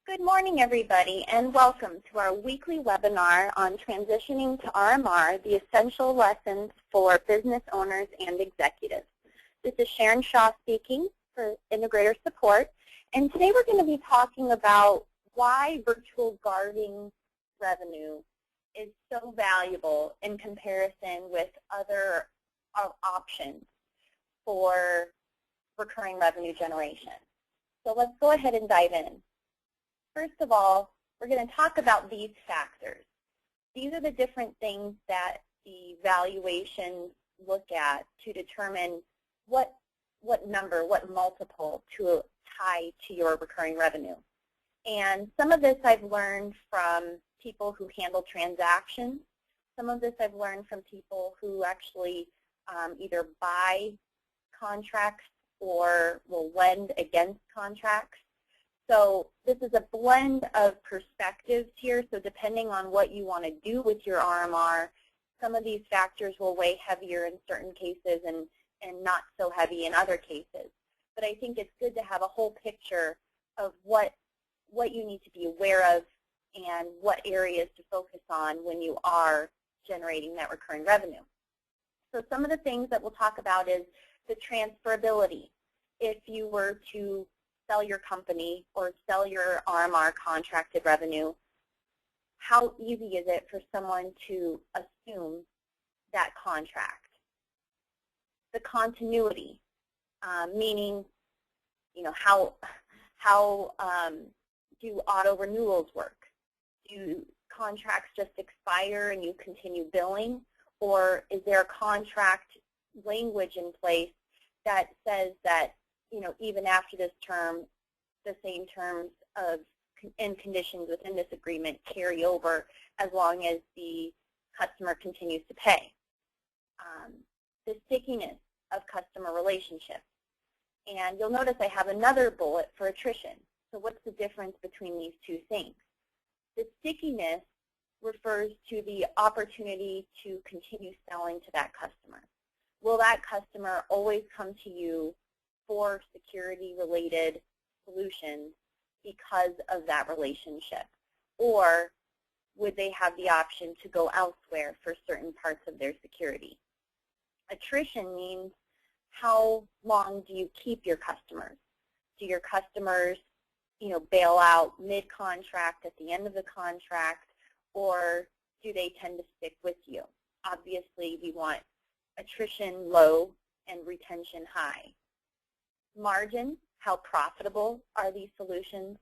Good morning, everybody, and welcome to our weekly webinar on transitioning to RMR, the essential lessons for business owners and executives. This is Sharon Shaw speaking for Integrator Support, and today we're going to be talking about why virtual guarding revenue is so valuable in comparison with other options for recurring revenue generation. So let's go ahead and dive in. First of all, we're going to talk about these factors. These are the different things that the valuations look at to determine what number, what multiple to tie to your recurring revenue. And some of this I've learned from people who handle transactions. Some of this I've learned from people who actually either buy contracts or will lend against contracts. So this is a blend of perspectives here. So depending on what you want to do with your RMR, some of these factors will weigh heavier in certain cases and not so heavy in other cases. But I think it's good to have a whole picture of what you need to be aware of and what areas to focus on when you are generating that recurring revenue. So some of the things that we'll talk about is the transferability. If you were to sell your company or sell your RMR contracted revenue, how easy is it for someone to assume that contract? The continuity, meaning, how do auto renewals work? Do contracts just expire and you continue billing, or is there a contract language in place that says that even after this term, the same terms and conditions within this agreement carry over as long as the customer continues to pay? The stickiness of customer relationships. And you'll notice I have another bullet for attrition. So what's the difference between these two things? The stickiness refers to the opportunity to continue selling to that customer. Will that customer always come to you for security-related solutions because of that relationship? Or would they have the option to go elsewhere for certain parts of their security? Attrition means how long do you keep your customers? Do your customers, bail out mid-contract at the end of the contract, or do they tend to stick with you? Obviously, we want attrition low and retention high. Margin, how profitable are these solutions?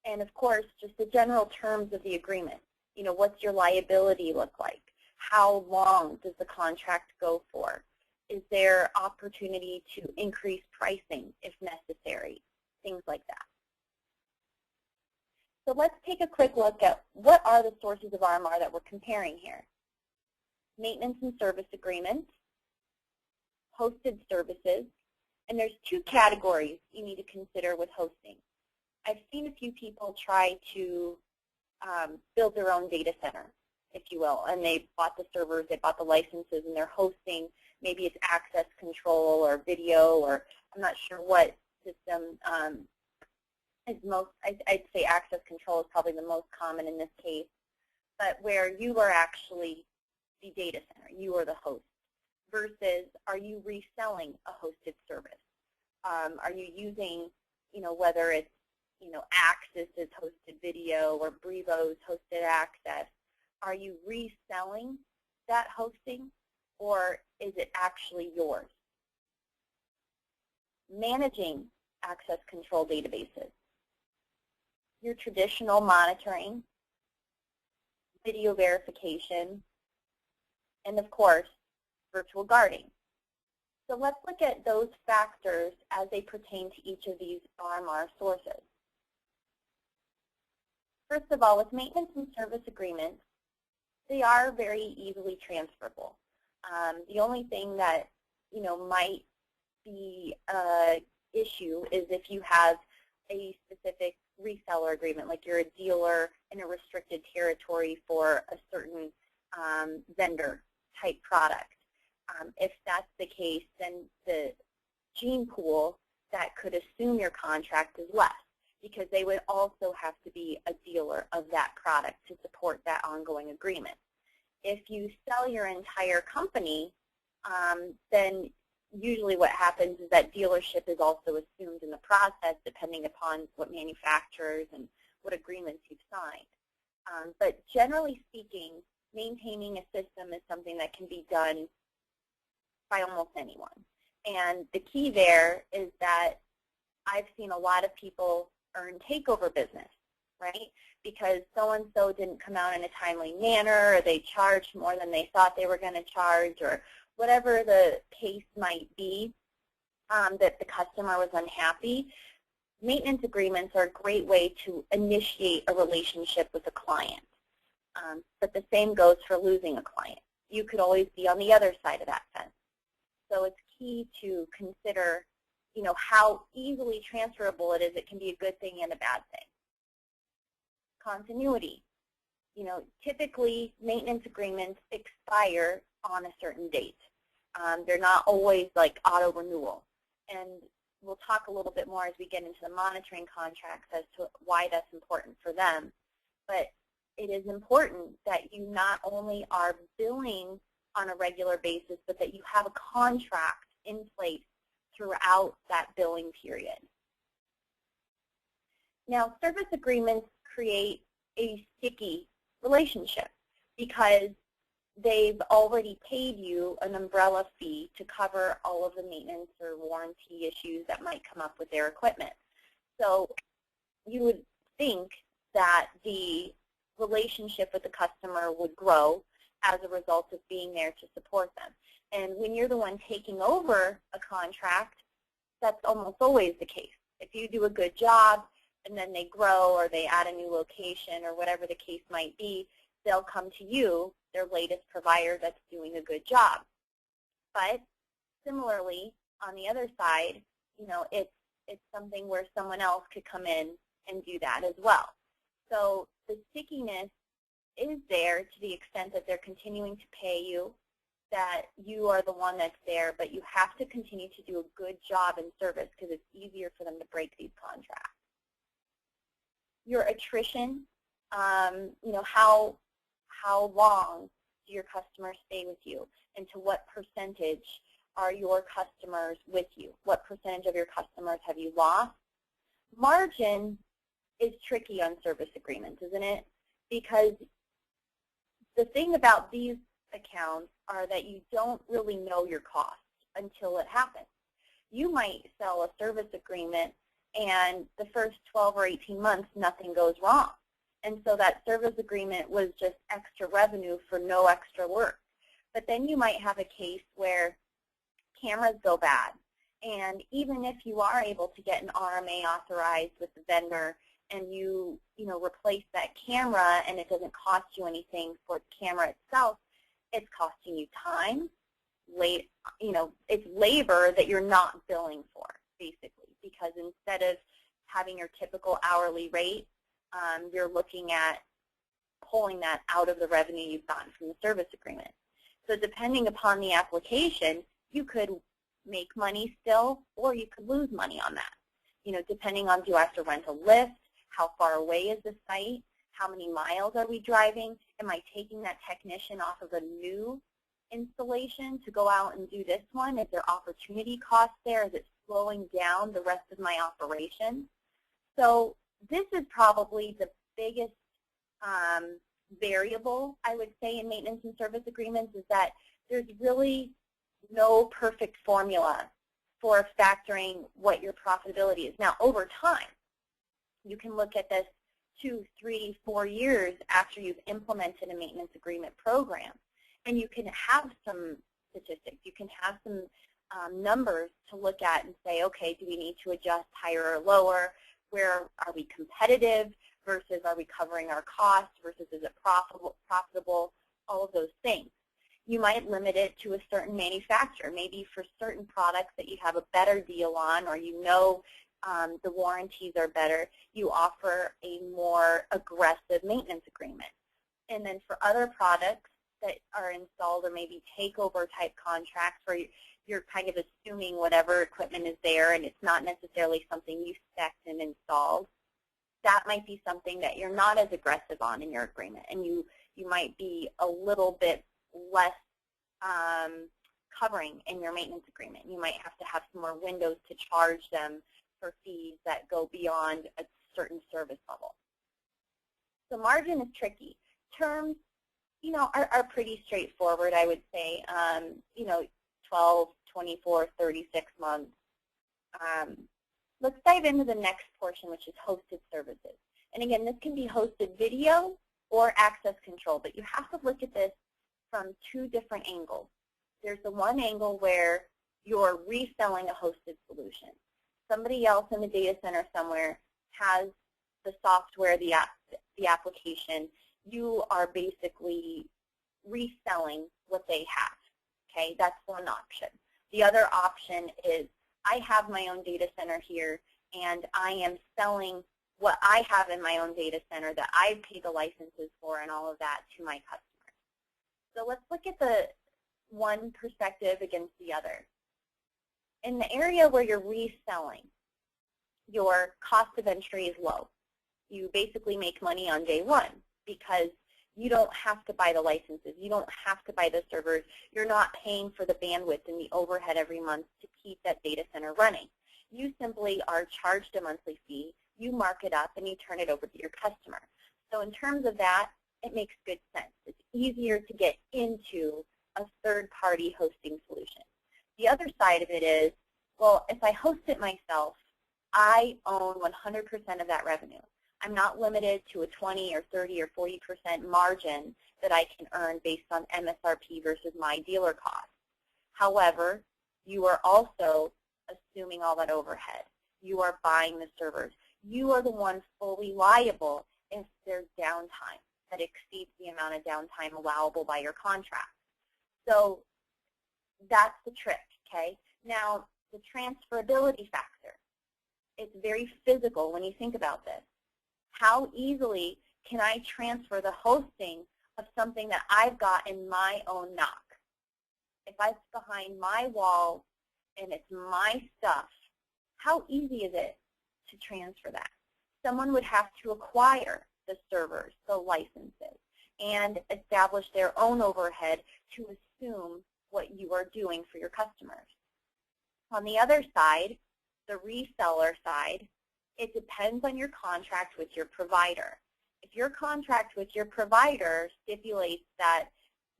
And of course, just the general terms of the agreement. What's your liability look like? How long does the contract go for? Is there opportunity to increase pricing if necessary? Things like that. So let's take a quick look at what are the sources of RMR that we're comparing here. Maintenance and service agreements, hosted services, and there's two categories you need to consider with hosting. I've seen a few people try to build their own data center, if you will, and they bought the servers, they bought the licenses, and they're hosting. Maybe it's access control or video, or I'm not sure what system is most. I'd say access control is probably the most common in this case, but where you are actually the data center, you are the host, versus are you reselling a hosted service? Are you using, whether it's, Axis' hosted video or Brevo's hosted access, are you reselling that hosting, or is it actually yours? Managing access control databases, your traditional monitoring, video verification, and of course, virtual guarding. So let's look at those factors as they pertain to each of these RMR sources. First of all, with maintenance and service agreements, they are very easily transferable. The only thing that might be an issue is if you have a specific reseller agreement, like you're a dealer in a restricted territory for a certain vendor type product. If that's the case, then the gene pool that could assume your contract is less. because they would also have to be a dealer of that product to support that ongoing agreement. If you sell your entire company, then usually what happens is that dealership is also assumed in the process, depending upon what manufacturers and what agreements you've signed. But generally speaking, maintaining a system is something that can be done by almost anyone. And the key there is that I've seen a lot of people earn takeover business, right? Because so-and-so didn't come out in a timely manner, or they charged more than they thought they were going to charge, or whatever the case might be, that the customer was unhappy. Maintenance agreements are a great way to initiate a relationship with a client. But the same goes for losing a client. You could always be on the other side of that fence. So it's key to consider, how easily transferable it is. It can be a good thing and a bad thing. Continuity. Typically maintenance agreements expire on a certain date. They're not always like auto renewal. And we'll talk a little bit more as we get into the monitoring contracts as to why that's important for them. But it is important that you not only are billing on a regular basis, but that you have a contract in place throughout that billing period. Now, service agreements create a sticky relationship because they've already paid you an umbrella fee to cover all of the maintenance or warranty issues that might come up with their equipment. So you would think that the relationship with the customer would grow as a result of being there to support them. And when you're the one taking over a contract, that's almost always the case. If you do a good job and then they grow or they add a new location or whatever the case might be, they'll come to you, their latest provider that's doing a good job. But similarly, on the other side, it's something where someone else could come in and do that as well. So the stickiness is there to the extent that they're continuing to pay you, that you are the one that's there, but you have to continue to do a good job in service because it's easier for them to break these contracts. Your attrition, how long do your customers stay with you, and to what percentage are your customers with you? What percentage of your customers have you lost? Margin is tricky on service agreements, isn't it? Because the thing about these accounts are that you don't really know your costs until it happens. You might sell a service agreement and the first 12 or 18 months nothing goes wrong. And so that service agreement was just extra revenue for no extra work. But then you might have a case where cameras go bad. And even if you are able to get an RMA authorized with the vendor and you replace that camera and it doesn't cost you anything for the camera itself, it's costing you time, it's labor that you're not billing for, basically, because instead of having your typical hourly rate, you're looking at pulling that out of the revenue you've gotten from the service agreement. So depending upon the application, you could make money still, or you could lose money on that. Depending on, do I have to rent a lift? How far away is the site? How many miles are we driving? Am I taking that technician off of a new installation to go out and do this one? Is there opportunity cost there? Is it slowing down the rest of my operation? So this is probably the biggest variable, I would say, in maintenance and service agreements, is that there's really no perfect formula for factoring what your profitability is. Now, over time, you can look at this 2, 3, 4 years after you've implemented a maintenance agreement program, and you can have some statistics. You can have some numbers to look at and say, okay, do we need to adjust higher or lower? Where are we competitive versus are we covering our costs versus is it profitable, all of those things. You might limit it to a certain manufacturer. Maybe for certain products that you have a better deal on, or the warranties are better, you offer a more aggressive maintenance agreement. And then for other products that are installed, or maybe takeover type contracts where you're kind of assuming whatever equipment is there and it's not necessarily something you spec'd and installed, that might be something that you're not as aggressive on in your agreement, and you might be a little bit less covering in your maintenance agreement. You might have to have some more windows to charge them for fees that go beyond a certain service level. So margin is tricky. Terms, are pretty straightforward, I would say. 12, 24, 36 months. Let's dive into the next portion, which is hosted services. And again, this can be hosted video or access control, but you have to look at this from two different angles. There's the one angle where you're reselling a hosted solution. Somebody else in the data center somewhere has the software, the application. You are basically reselling what they have. Okay, that's one option. The other option is I have my own data center here, and I am selling what I have in my own data center that I pay the licenses for and all of that to my customers. So let's look at the one perspective against the other. In the area where you're reselling, your cost of entry is low. You basically make money on day one because you don't have to buy the licenses. You don't have to buy the servers. You're not paying for the bandwidth and the overhead every month to keep that data center running. You simply are charged a monthly fee. You mark it up, and you turn it over to your customer. So in terms of that, it makes good sense. It's easier to get into a third-party hosting solution. The other side of it is, well, if I host it myself, I own 100% of that revenue. I'm not limited to a 20 or 30 or 40% margin that I can earn based on MSRP versus my dealer cost. However, you are also assuming all that overhead. You are buying the servers. You are the one fully liable if there's downtime that exceeds the amount of downtime allowable by your contract. So that's the trick, okay? Now, the transferability factor. It's very physical when you think about this. How easily can I transfer the hosting of something that I've got in my own NOC? If it's behind my wall and it's my stuff, how easy is it to transfer that? Someone would have to acquire the servers, the licenses, and establish their own overhead to assume what you are doing for your customers. On the other side, the reseller side, it depends on your contract with your provider. If your contract with your provider stipulates that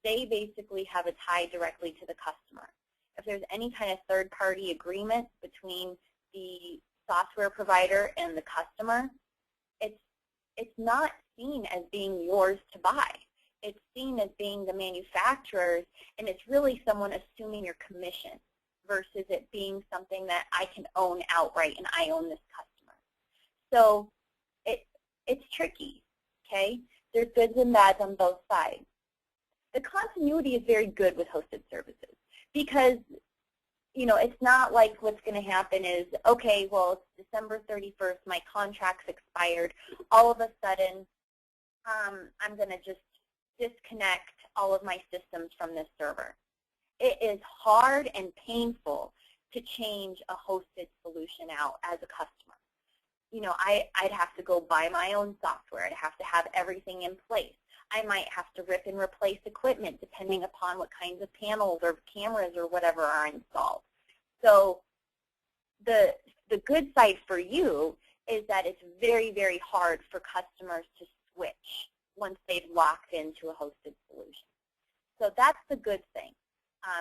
they basically have a tie directly to the customer, if there's any kind of third-party agreement between the software provider and the customer, it's not seen as being yours to buy. It's seen as being the manufacturer's, and it's really someone assuming your commission versus it being something that I can own outright and I own this customer. So it's tricky, okay? There's goods and bads on both sides. The continuity is very good with hosted services because, it's not like what's going to happen is, okay, well, it's December 31st, my contract's expired. All of a sudden, I'm going to just disconnect all of my systems from this server. It is hard and painful to change a hosted solution out as a customer. I'd have to go buy my own software. I'd have to have everything in place. I might have to rip and replace equipment depending upon what kinds of panels or cameras or whatever are installed. So the good side for you is that it's very, very hard for customers to switch once they've locked into a hosted solution. So that's the good thing,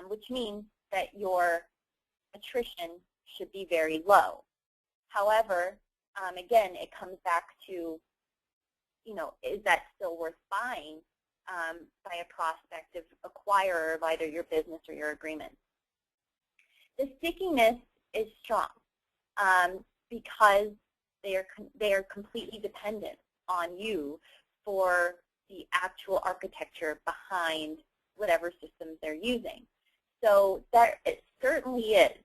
which means that your attrition should be very low. However, again, it comes back to, is that still worth buying by a prospective acquirer of either your business or your agreement? The stickiness is strong because they are completely dependent on you for the actual architecture behind whatever systems they're using. So it certainly is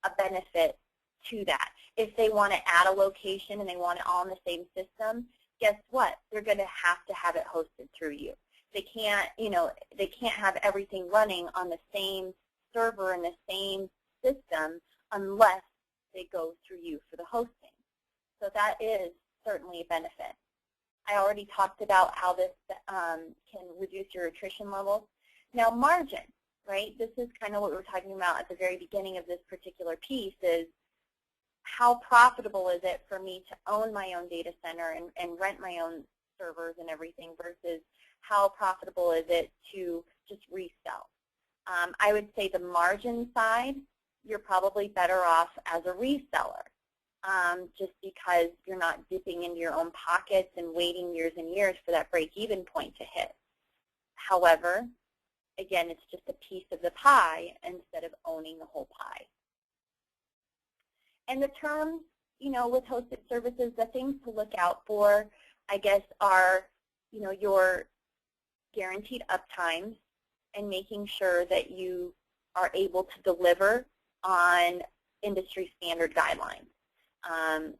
a benefit to that. If they want to add a location and they want it all in the same system, guess what? They're going to have it hosted through you. They can't, they can't have everything running on the same server in the same system unless they go through you for the hosting. So that is certainly a benefit. I already talked about how this can reduce your attrition levels. Now, margin, right? This is kind of what we were talking about at the very beginning of this particular piece is how profitable is it for me to own my own data center and rent my own servers and everything versus how profitable is it to just resell. I would say the margin side, you're probably better off as a reseller just because you're not dipping into your own pockets and waiting years and years for that break-even point to hit. However, again, it's just a piece of the pie instead of owning the whole pie. And the terms, you know, with hosted services, the things to look out for, I guess, are, you know, your guaranteed uptimes and making sure that you are able to deliver on industry standard guidelines.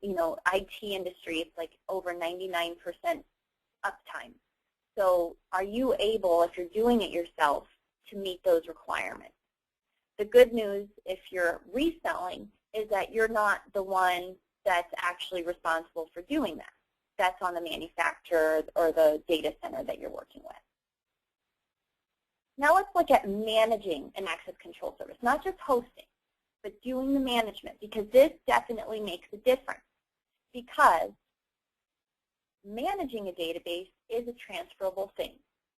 You know, IT industry, it's like over 99% uptime. So are you able, if you're doing it yourself, to meet those requirements? The good news, if you're reselling, is that you're not the one that's actually responsible for doing that. That's on the manufacturer or the data center that you're working with. Now let's look at managing an access control service, not just hosting, but doing the management, because this definitely makes a difference. Because managing a database is a transferable thing.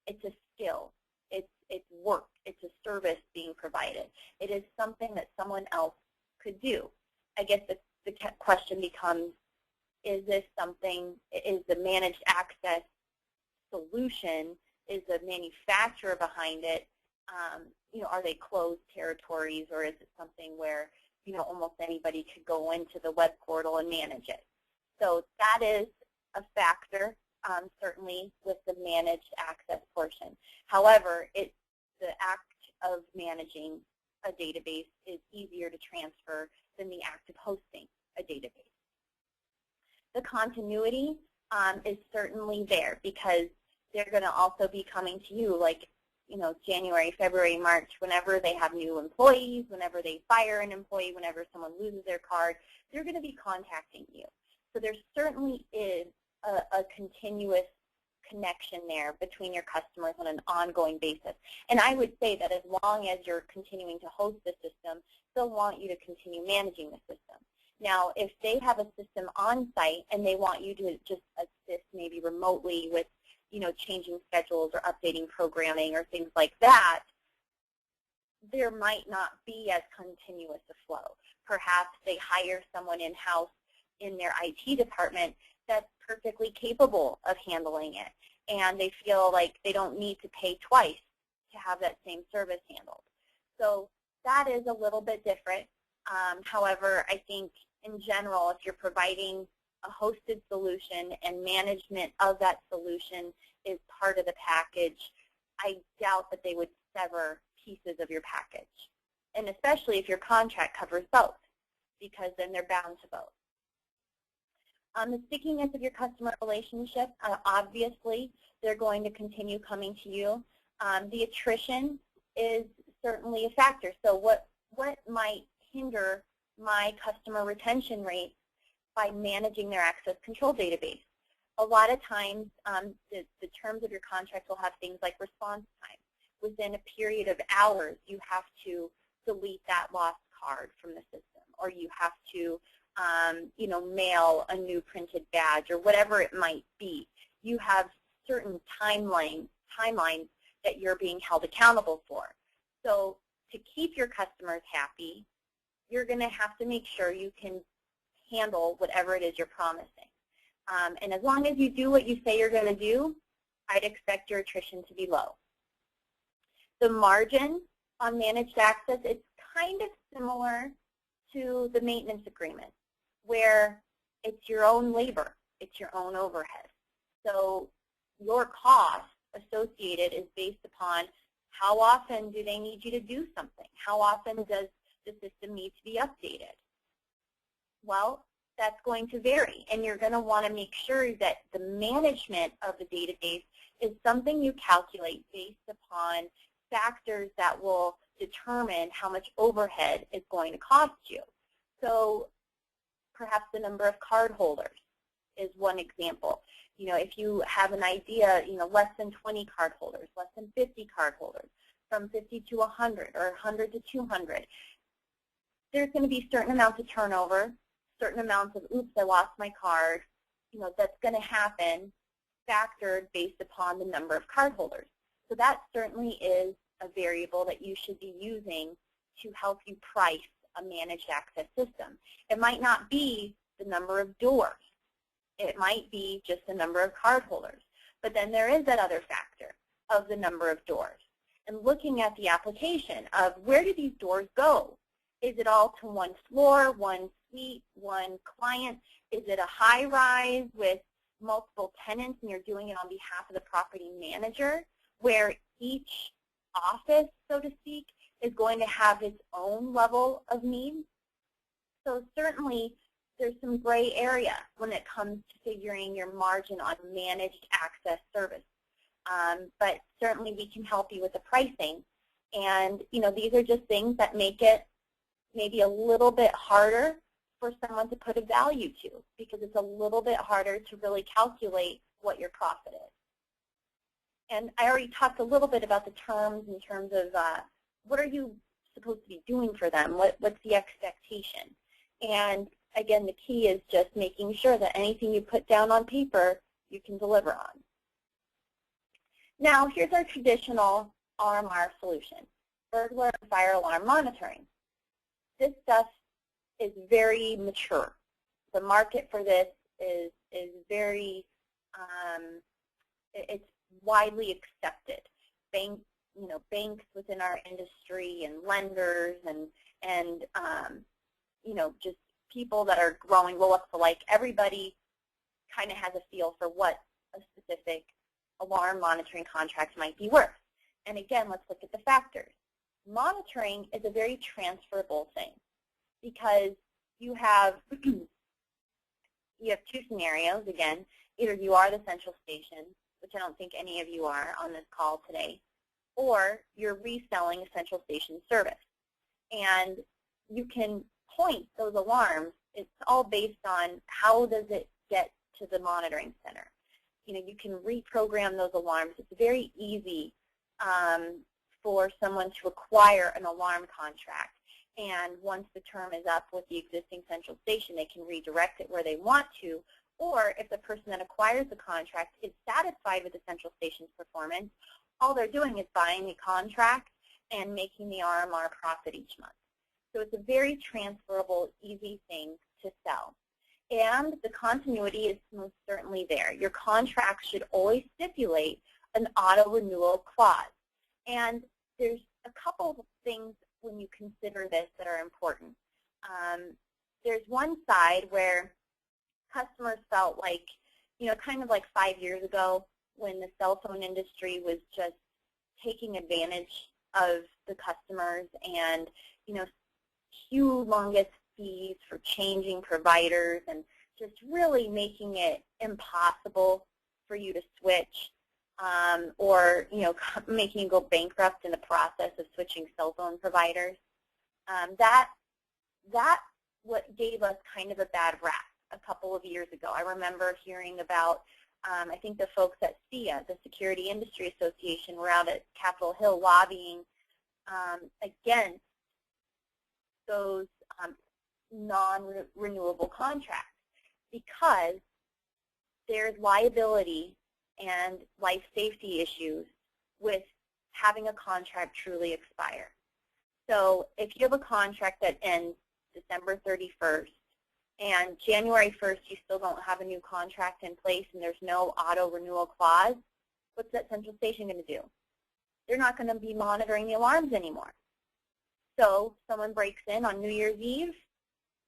It's a skill. It's work. It's a service being provided. It is something that someone else could do. I guess the question becomes, is this something, is the managed access solution, is the manufacturer behind it, you know, are they closed territories, or is it something where, you know, almost anybody could go into the web portal and manage it? So that is a factor, certainly, with the managed access portion. However, the act of managing a database is easier to transfer than the act of hosting a database. The continuity is certainly there because they're going to also be coming to you like, you know, January, February, March, whenever they have new employees, whenever they fire an employee, whenever someone loses their card, they're going to be contacting you. So there certainly is a continuous connection there between your customers on an ongoing basis. And I would say that as long as you're continuing to host the system, they'll want you to continue managing the system. Now, if they have a system on site and they want you to just assist maybe remotely with, you know, changing schedules or updating programming or things like that, there might not be as continuous a flow. Perhaps they hire someone in-house in their IT department that's perfectly capable of handling it, and they feel like they don't need to pay twice to have that same service handled. So that is a little bit different. However, I think in general, if you're providing a hosted solution and management of that solution is part of the package, I doubt that they would sever pieces of your package. And especially if your contract covers both, because then they're bound to both. The stickiness of your customer relationship, obviously, they're going to continue coming to you. The attrition is certainly a factor. So what might hinder my customer retention rate by managing their access control database? A lot of times, the terms of your contract will have things like response time. Within a period of hours, you have to delete that lost card from the system, or you have to you know, mail a new printed badge, or whatever it might be. You have certain timelines that you're being held accountable for. So to keep your customers happy, you're going to have to make sure you can handle whatever it is you're promising. And as long as you do what you say you're going to do, I'd expect your attrition to be low. The margin on managed access, it's kind of similar to the maintenance agreement, where it's your own labor, it's your own overhead. So your cost associated is based upon how often do they need you to do something? How often does the system need to be updated? Well, that's going to vary, and you're going to want to make sure that the management of the database is something you calculate based upon factors that will determine how much overhead is going to cost you. So perhaps the number of card holders is one example. If you have an idea, less than 20 card holders, less than 50 card holders, from 50 to 100 or 100 to 200, there's going to be certain amounts of turnover, certain amounts of, oops, I lost my card, that's going to happen factored based upon the number of card holders. So that certainly is a variable that you should be using to help you price a managed access system. It might not be the number of doors. It might be just the number of card holders. But then there is that other factor of the number of doors. And looking at the application of where do these doors go? Is it all to one floor, one suite, one client? Is it a high-rise with multiple tenants and you're doing it on behalf of the property manager, where each office, so to speak, is going to have its own level of needs? So certainly there's some gray area when it comes to figuring your margin on managed access service. But certainly we can help you with the pricing. And these are just things that make it maybe a little bit harder for someone to put a value to, because it's a little bit harder to really calculate what your profit is. And I already talked a little bit about the terms in terms of what are you supposed to be doing for them? What's the expectation? And again, the key is just making sure that anything you put down on paper, you can deliver on. Now, here's our traditional RMR solution, burglar and fire alarm monitoring. This stuff is very mature. The market for this is very, it's widely accepted. Banks within our industry and lenders and just people that are growing roll up to like, everybody kind of has a feel for what a specific alarm monitoring contract might be worth. And again, let's look at the factors. Monitoring is a very transferable thing because you have two scenarios. Again, either you are the central station, which I don't think any of you are on this call today, or you're reselling a central station service. And you can point those alarms. It's all based on how does it get to the monitoring center. You can reprogram those alarms. It's very easy for someone to acquire an alarm contract. And once the term is up with the existing central station, they can redirect it where they want to. Or if the person that acquires the contract is satisfied with the central station's performance, all they're doing is buying the contract and making the RMR profit each month. So it's a very transferable, easy thing to sell. And the continuity is most certainly there. Your contract should always stipulate an auto-renewal clause. And there's a couple of things when you consider this that are important. There's one side where customers felt like, kind of like 5 years ago when the cell phone industry was just taking advantage of the customers and, humongous fees for changing providers and just really making it impossible for you to switch or, making you go bankrupt in the process of switching cell phone providers. That what gave us kind of a bad rap a couple of years ago. I remember hearing about, I think the folks at SIA, the Security Industry Association, were out at Capitol Hill lobbying against those non-renewable contracts because there's liability and life safety issues with having a contract truly expire. So if you have a contract that ends December 31st and January 1st you still don't have a new contract in place and there's no auto-renewal clause, what's that central station going to do? They're not going to be monitoring the alarms anymore. So someone breaks in on New Year's Eve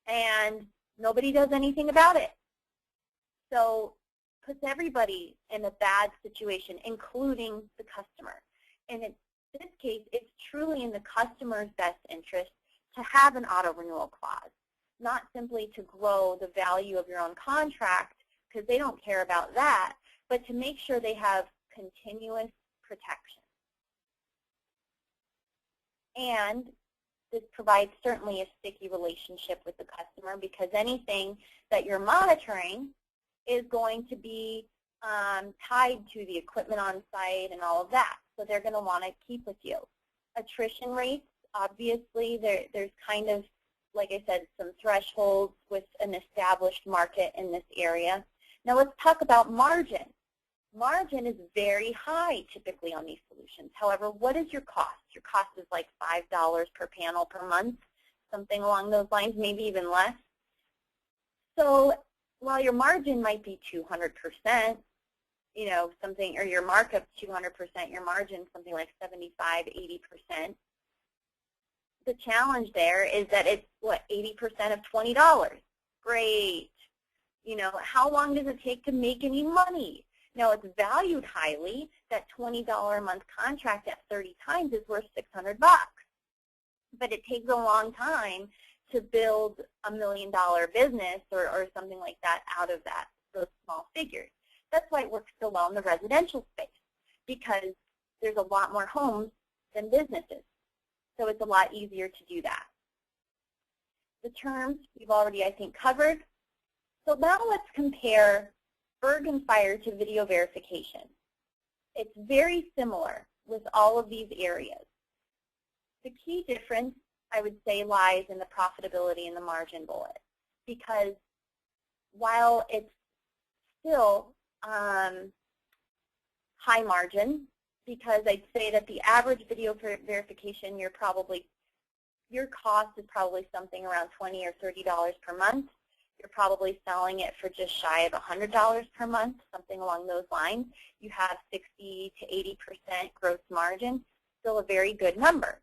and nobody does anything about it. So puts everybody in a bad situation, including the customer. And in this case, it's truly in the customer's best interest to have an auto-renewal clause, not simply to grow the value of your own contract, because they don't care about that, but to make sure they have continuous protection. And this provides certainly a sticky relationship with the customer because anything that you're monitoring is going to be tied to the equipment on site and all of that. So they're going to want to keep with you. Attrition rates, obviously, there's kind of, like I said, some thresholds with an established market in this area. Now let's talk about margin. Margin is very high typically on these solutions. However, what is your cost? Your cost is like $5 per panel per month, something along those lines, maybe even less. So while your margin might be 200%, you know, something, or your markup 200%, your margin something like 75, 80%. The challenge there is that it's, what, 80% of $20. Great. You know, how long does it take to make any money? Now, it's valued highly. That $20 a month contract at 30 times is worth $600. But it takes a long time to build $1 million business or something like that out of that, those small figures. That's why it works so well in the residential space, because there's a lot more homes than businesses. So it's a lot easier to do that. The terms we've already, I think, covered. So now let's compare Berg and Fire to video verification. It's very similar with all of these areas. The key difference, I would say, lies in the profitability and the margin bullet, because while it's still high margin, because I'd say that the average video verification, your cost is probably something around $20 or $30 per month. You're probably selling it for just shy of $100 per month, something along those lines. You have 60 to 80% gross margin, still a very good number.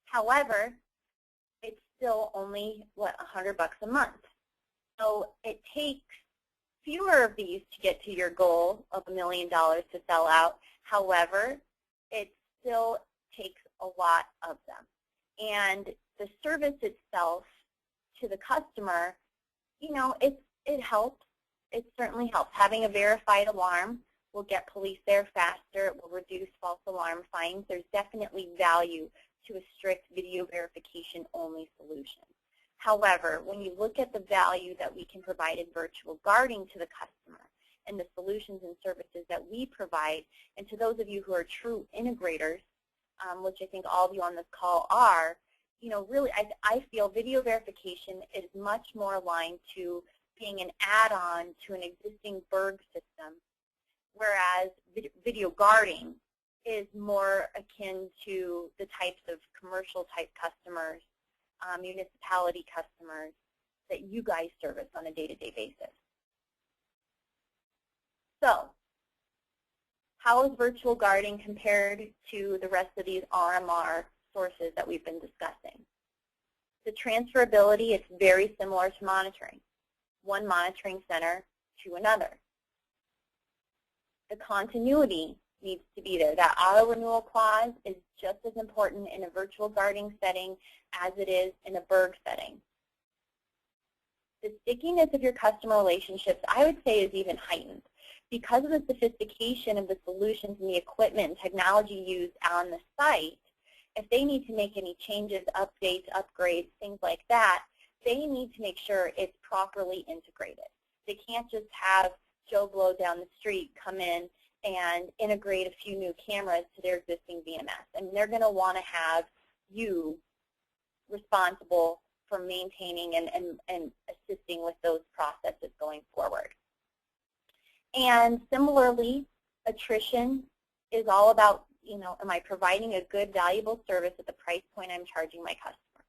However, it's still only, what, $100 a month. So it takes fewer of these to get to your goal of $1 million to sell out. However, it still takes a lot of them. And the service itself to the customer, you know, it helps. It certainly helps. Having a verified alarm will get police there faster. It will reduce false alarm fines. There's definitely value to a strict video verification only solution. However, when you look at the value that we can provide in virtual guarding to the customer and the solutions and services that we provide, and to those of you who are true integrators, which I think all of you on this call are, you know, really I feel video verification is much more aligned to being an add-on to an existing Berg system, whereas video guarding is more akin to the types of commercial type customers, municipality customers that you guys service on a day-to-day basis. So how is virtual guarding compared to the rest of these RMR sources that we've been discussing? The transferability is very similar to monitoring, one monitoring center to another. The continuity needs to be there. That auto-renewal clause is just as important in a virtual guarding setting as it is in a Berg setting. The stickiness of your customer relationships, I would say, is even heightened. Because of the sophistication of the solutions and the equipment and technology used on the site, if they need to make any changes, updates, upgrades, things like that, they need to make sure it's properly integrated. They can't just have Joe Blow down the street come in and integrate a few new cameras to their existing VMS. And they're going to want to have you responsible for maintaining and assisting with those processes going forward. And similarly, attrition is all about, you know, am I providing a good, valuable service at the price point I'm charging my customer?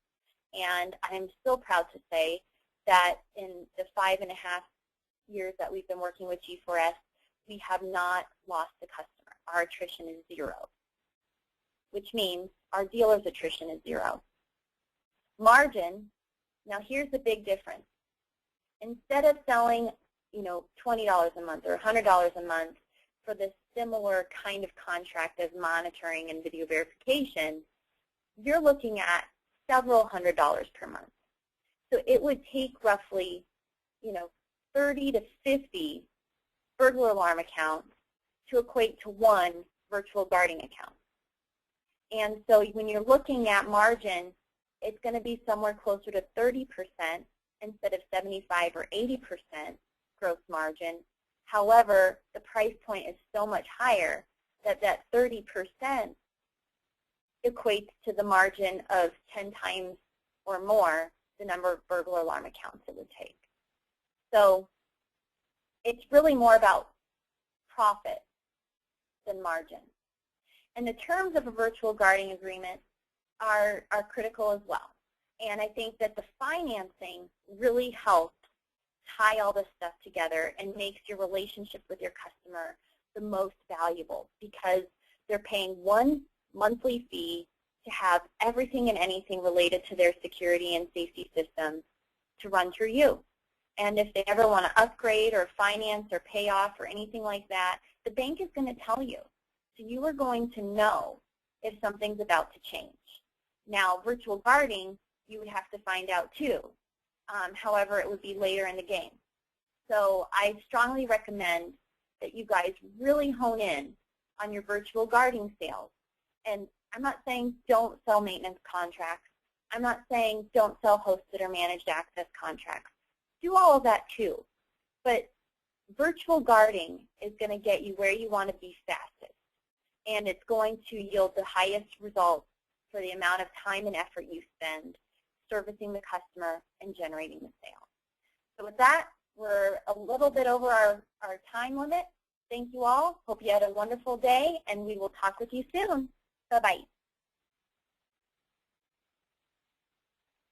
And I'm still proud to say that in the 5.5 years that we've been working with G4S, we have not lost a customer. Our attrition is 0, which means our dealer's attrition is 0. Margin, now here's the big difference. Instead of selling, you know, $20 a month or $100 a month for this similar kind of contract as monitoring and video verification, you're looking at several $100s per month. So it would take roughly, you know, 30 to 50 burglar alarm accounts to equate to one virtual guarding account. And so when you're looking at margin, it's going to be somewhere closer to 30% instead of 75 or 80% gross margin. However, the price point is so much higher that that 30% equates to the margin of 10 times or more the number of burglar alarm accounts it would take. So it's really more about profit than margin. And the terms of a virtual guarding agreement are critical as well. And I think that the financing really helps tie all this stuff together and makes your relationship with your customer the most valuable, because they're paying one monthly fee to have everything and anything related to their security and safety systems to run through you. And if they ever want to upgrade or finance or pay off or anything like that, the bank is going to tell you. So you are going to know if something's about to change. Now, virtual guarding, you would have to find out too. However, it would be later in the game. So I strongly recommend that you guys really hone in on your virtual guarding sales. And I'm not saying don't sell maintenance contracts. I'm not saying don't sell hosted or managed access contracts. Do all of that too. But virtual guarding is going to get you where you want to be fastest. And it's going to yield the highest results for the amount of time and effort you spend servicing the customer and generating the sale. So with that, we're a little bit over our time limit. Thank you all. Hope you had a wonderful day, and we will talk with you soon. Bye-bye.